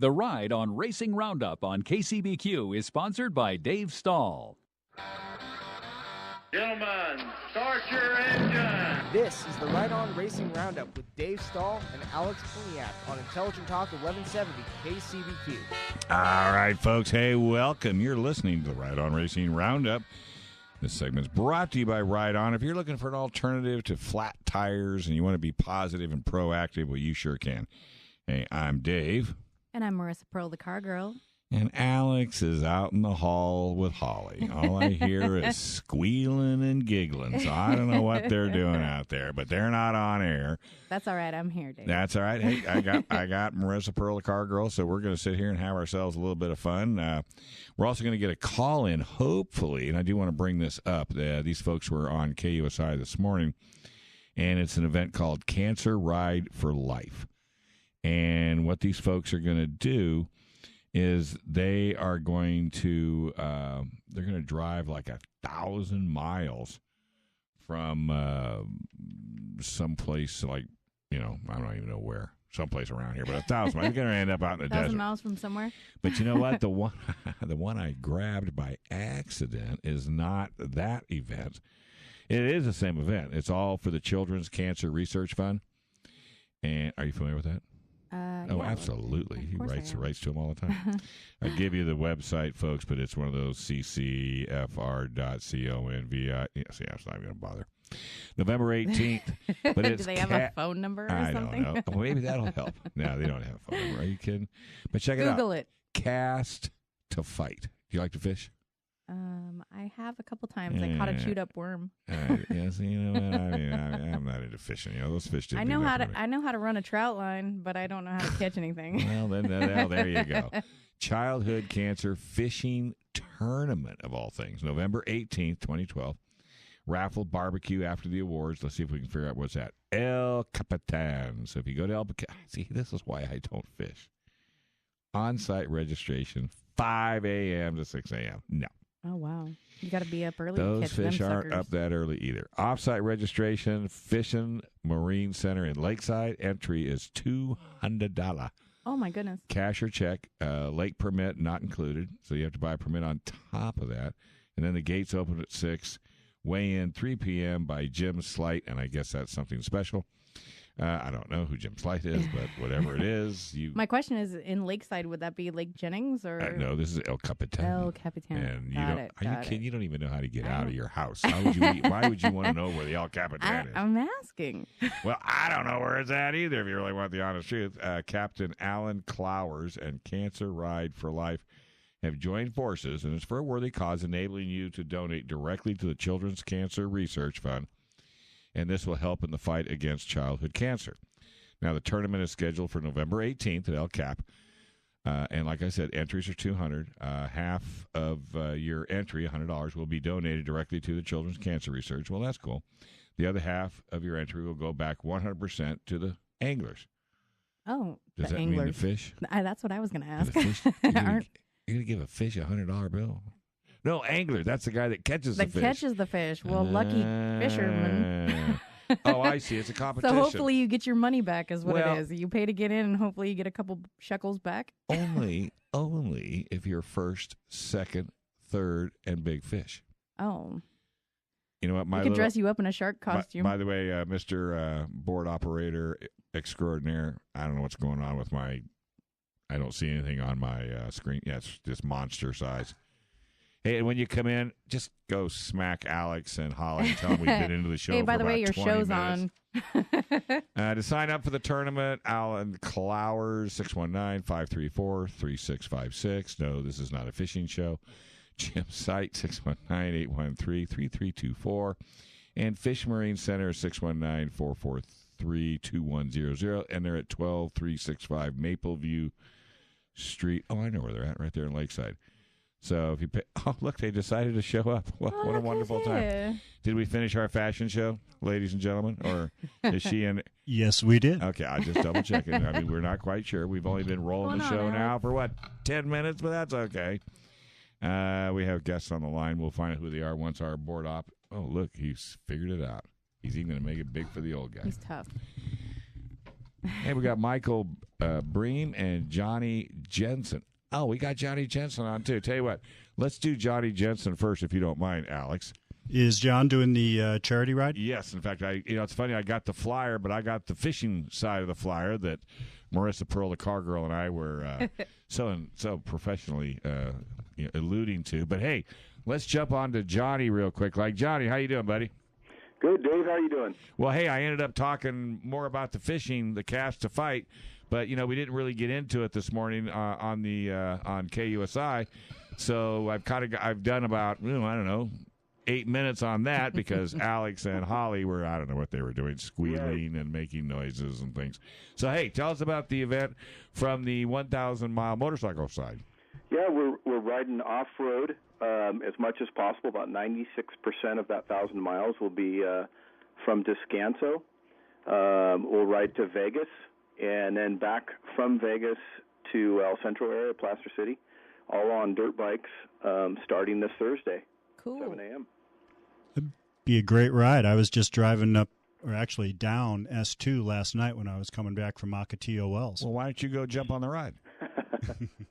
The Ride on Racing Roundup on KCBQ is sponsored by Dave Stahl. Gentlemen, start your engine. This is the Ride On Racing Roundup with Dave Stahl and Alex Poniak on Intelligent Talk 1170 KCBQ. All right, folks. Hey, welcome. You're listening to the Ride On Racing Roundup. This segment's brought to you by Ride On. If you're looking for an alternative to flat tires and you want to be positive and proactive, well, you sure can. Hey, I'm Dave. And I'm Marissa Pearl, the car girl. And Alex is out in the hall with Holly. All I hear is squealing and giggling. So I don't know what they're doing out there, but they're not on air. That's all right. I'm here, Dave. That's all right. Hey, I got Marissa Pearl, the car girl, so we're going to sit here and have ourselves a little bit of fun. We're also going to get a call in, hopefully, and I do want to bring this up. These folks were on KUSI this morning, and it's an event called Cancer-rideforlife. And what these folks are going to do is they are going to drive like 1,000 miles from someplace like, I don't even know where, someplace around here, but 1,000 miles. They're going to end up out in the 1,000 desert. miles from somewhere. But you know what? The one I grabbed by accident is not that event. It is the same event. It's all for the Children's Cancer Research Fund. And are you familiar with that? Yeah, Absolutely. He writes to them all the time. Uh-huh. I give you the website, folks, but it's one of those ccfr.convi. See, I'm not even going to bother. November 18th. But it's Do they have a phone number or something? I don't know. Maybe that'll help. No, they don't have a phone number. Are you kidding? But check it out. Google it. Cast to Fight. Do you like to fish? I have a couple times. I caught a chewed up worm. Yes, you know what? I'm not into fishing. Those fish didn't I know how to run a trout line, but I don't know how to catch anything. Well, there you go. Childhood Cancer Fishing Tournament, of all things, November 18th, 2012. Raffle barbecue after the awards. Let's see if we can figure out what's that. El Capitan. So if you go to see, this is why I don't fish. On-site registration, 5 a.m. to 6 a.m. No. Oh, wow. You got to be up early to Those catch fish them aren't suckers. up that early either. Off-site registration, Fishing Marine Center in Lakeside. Entry is $200. Oh, my goodness. Cash or check. Lake permit not included, so you have to buy a permit on top of that. And then the gates open at 6. Weigh in 3 p.m. by Jim Slight, and I guess that's something special. I don't know who Jim Slight is, but whatever it is. My question is, in Lakeside, would that be Lake Jennings? Or no, this is El Capitan. El Capitan. And Are you kidding? You don't even know how to get out of your house. Why would you want to know where the El Capitan is? I'm asking. Well, I don't know where it's at either, if you really want the honest truth. Captain Alan Clowers and Cancer-rideforlife have joined forces, and it's for a worthy cause, enabling you to donate directly to the Children's Cancer Research Fund, and this will help in the fight against childhood cancer. Now, the tournament is scheduled for November 18th at El Cap, and like I said, entries are $200. Half of your entry, $100, will be donated directly to the Children's Cancer Research. Well, that's cool. The other half of your entry will go back 100% to the anglers. Oh, Does the that anglers. mean the fish? That's what I was going to ask. You're going to give a fish a $100 bill? No, angler. That's the guy that catches the fish. That catches the fish. Well, lucky fisherman. Oh, I see. It's a competition. So hopefully you get your money back is what it is. You pay to get in, and hopefully you get a couple shekels back. Only if you're first, second, third, and big fish. Oh. You know what? We could dress you up in a shark costume. By the way, Mr. Board Operator Extraordinaire, I don't know what's going on with I don't see anything on my screen. Yeah, it's just monster size. Hey, and when you come in, just go smack Alex and Holly and tell them we've been into the show hey, by for the about way, your 20 show's minutes. on. To sign up for the tournament, Alan Clowers, 619-534-3656. No, this is not a fishing show. Jim Site, 619-813-3324. And Fish Marine Center, 619-443-2100. And they're at 12365 Mapleview Street. Oh, I know where they're at, right there in Lakeside. So if you pay, oh, look, they decided to show up. What a wonderful time. Did we finish our fashion show, ladies and gentlemen? Or is she in? Yes, we did. Okay, I'll just double check it. I mean, we're not quite sure. We've only been rolling the show now for, 10 minutes? But that's okay. We have guests on the line. We'll find out who they are once our board op. Oh, look, he's figured it out. He's even going to make it big for the old guy. He's tough. Hey, we got Michael Bream and Johnny Jensen. Oh, we got Johnny Jensen on, too. Tell you what, let's do Johnny Jensen first, if you don't mind, Alex. Is John doing the charity ride? Yes. In fact, it's funny, I got the flyer, but I got the fishing side of the flyer that Marissa Pearl, the car girl, and I were so professionally alluding to. But, hey, let's jump on to Johnny real quick. Like, Johnny, how you doing, buddy? Good, Dave. How you doing? Well, hey, I ended up talking more about the fishing, the cast to fight, but we didn't really get into it this morning on KUSI. So I've done about I don't know 8 minutes on that because Alex and Holly were, I don't know what they were doing, squealing and making noises and things. So hey, tell us about the event from the 1,000-mile motorcycle side. Yeah, we're riding off road. As much as possible. About 96% of that 1,000 miles will be from Descanso. We'll ride to Vegas, and then back from Vegas to El Centro area, Placer City, all on dirt bikes, starting this Thursday, Cool. 7 a.m. It'd be a great ride. I was just driving up, or actually down S2 last night when I was coming back from Ocotillo Wells. Well, why don't you go jump on the ride?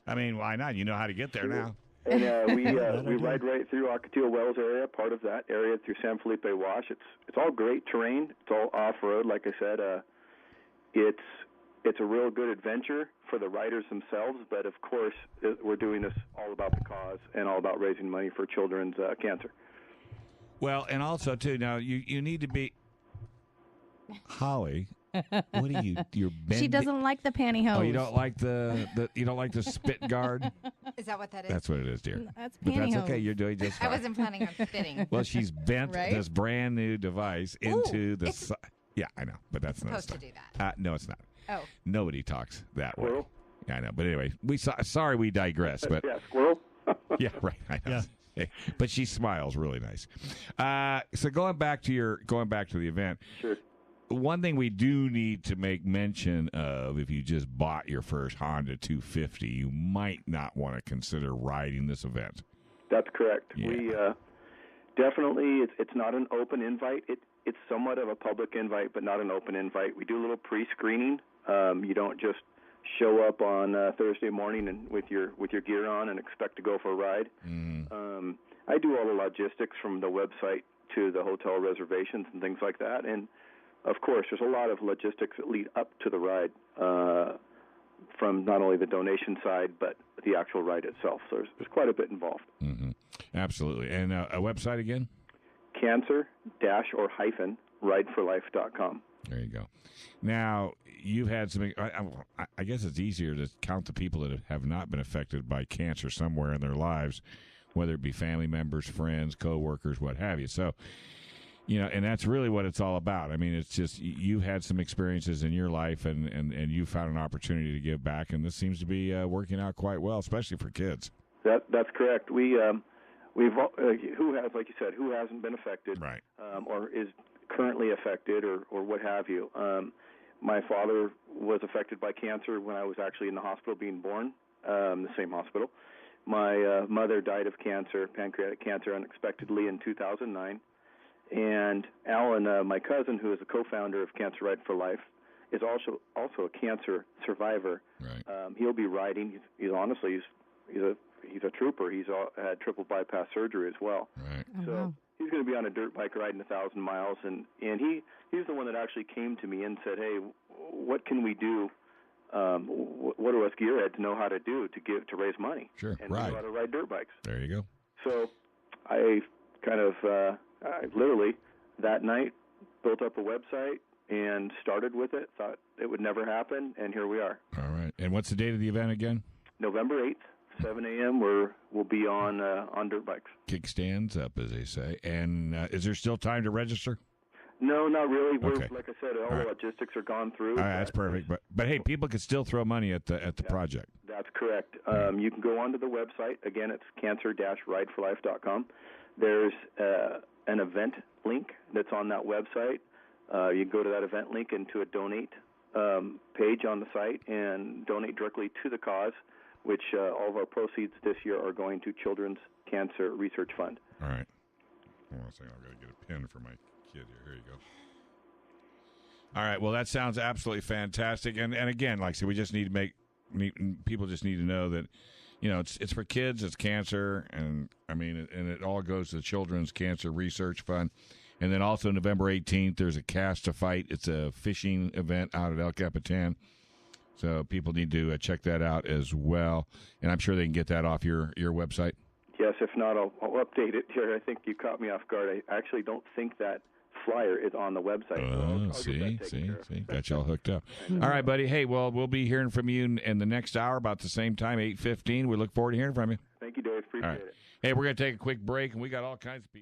I mean, why not? You know how to get there now. And we ride right through Ocotillo Wells area, part of that area through San Felipe Wash. It's all great terrain. It's all off road, like I said. It's a real good adventure for the riders themselves. But of course, we're doing this all about the cause and all about raising money for children's cancer. Well, and also too. Now you need to be Holly. What are you? You're bending. She doesn't like the pantyhose. Oh, you don't like the spit guard? Is that what that is? That's what it is, dear. That's But that's pantyhose. okay. You're doing just fine. I wasn't planning on spitting. Well, she's bent Right? this brand new device into the. it's Yeah, I know, but that's not supposed to do that. No, it's not. Oh. Nobody talks that way. Squirrel? I know, but anyway, sorry we digress, but Yeah, squirrel. yeah, right. I know. Yeah. Hey, but she smiles really nice. So going back to the event. Sure. One thing we do need to make mention of, if you just bought your first Honda 250, you might not want to consider riding this event. That's correct. Yeah. We definitely, it's not an open invite. It's somewhat of a public invite, but not an open invite. We do a little pre-screening. You don't just show up on Thursday morning and with your gear on and expect to go for a ride. I do all the logistics from the website to the hotel reservations and things like that. And of course, there's a lot of logistics that lead up to the ride, from not only the donation side but the actual ride itself. So there's quite a bit involved. Mm-hmm. Absolutely. And a website again? Cancer-rideforlife.com. There you go. Now, you've had some, I guess it's easier to count the people that have not been affected by cancer somewhere in their lives, whether it be family members, friends, coworkers, what have you. So, and that's really what it's all about. I mean, it's just you've had some experiences in your life, and you found an opportunity to give back, and this seems to be working out quite well, especially for kids. That's correct. We've who has, like you said, who hasn't been affected, Right. Or is currently affected, or what have you. My father was affected by cancer when I was actually in the hospital being born, the same hospital. My mother died of cancer, pancreatic cancer, unexpectedly in 2009. And Alan, my cousin, who is a co-founder of Cancer-Ride-for-Life, is also a cancer survivor. Right. He'll be riding. He's a trooper. He's had triple bypass surgery as well. Right. Oh, So wow. he's going to be on a dirt bike riding 1,000 miles, and he's the one that actually came to me and said, "Hey, what can we do? What do us gearheads know how to do to raise money? Sure. And we know how to ride dirt bikes." There you go. So I kind of I literally that night built up a website and started with it. Thought it would never happen, and here we are. All right. And what's the date of the event again? November 8th, 7 a.m. We'll be on dirt bikes. Kickstands up, as they say. And is there still time to register? No, not really. Okay. Like I said, all All the right. logistics are gone through. All right, that's perfect. But hey, people can still throw money at the project. That's correct. You can go onto the website. Again, it's cancer-rideforlife.com. There's an event link that's on that website. You can go to that event link and to a donate page on the site and donate directly to the cause, which all of our proceeds this year are going to Children's Cancer Research Fund. All right. Hold on a second. I've got to get a pen for my kid here. Here you go. All right. Well, that sounds absolutely fantastic. And again, like I said, we just need to people just need to know that, it's for kids. It's cancer, and it all goes to the Children's Cancer Research Fund. And then also November 18th, there's a Cast to Fight. It's a fishing event out at El Capitan. So people need to check that out as well. And I'm sure they can get that off your website. Yes, if not, I'll update it here. I think you caught me off guard. I actually don't think that flyer is on the website. Oh, see, got you all hooked up. All right, buddy. Hey, well, we'll be hearing from you in the next hour about the same time, 8:15. We look forward to hearing from you. Thank you, Dave. Appreciate it. Hey, we're going to take a quick break, and we got all kinds of people.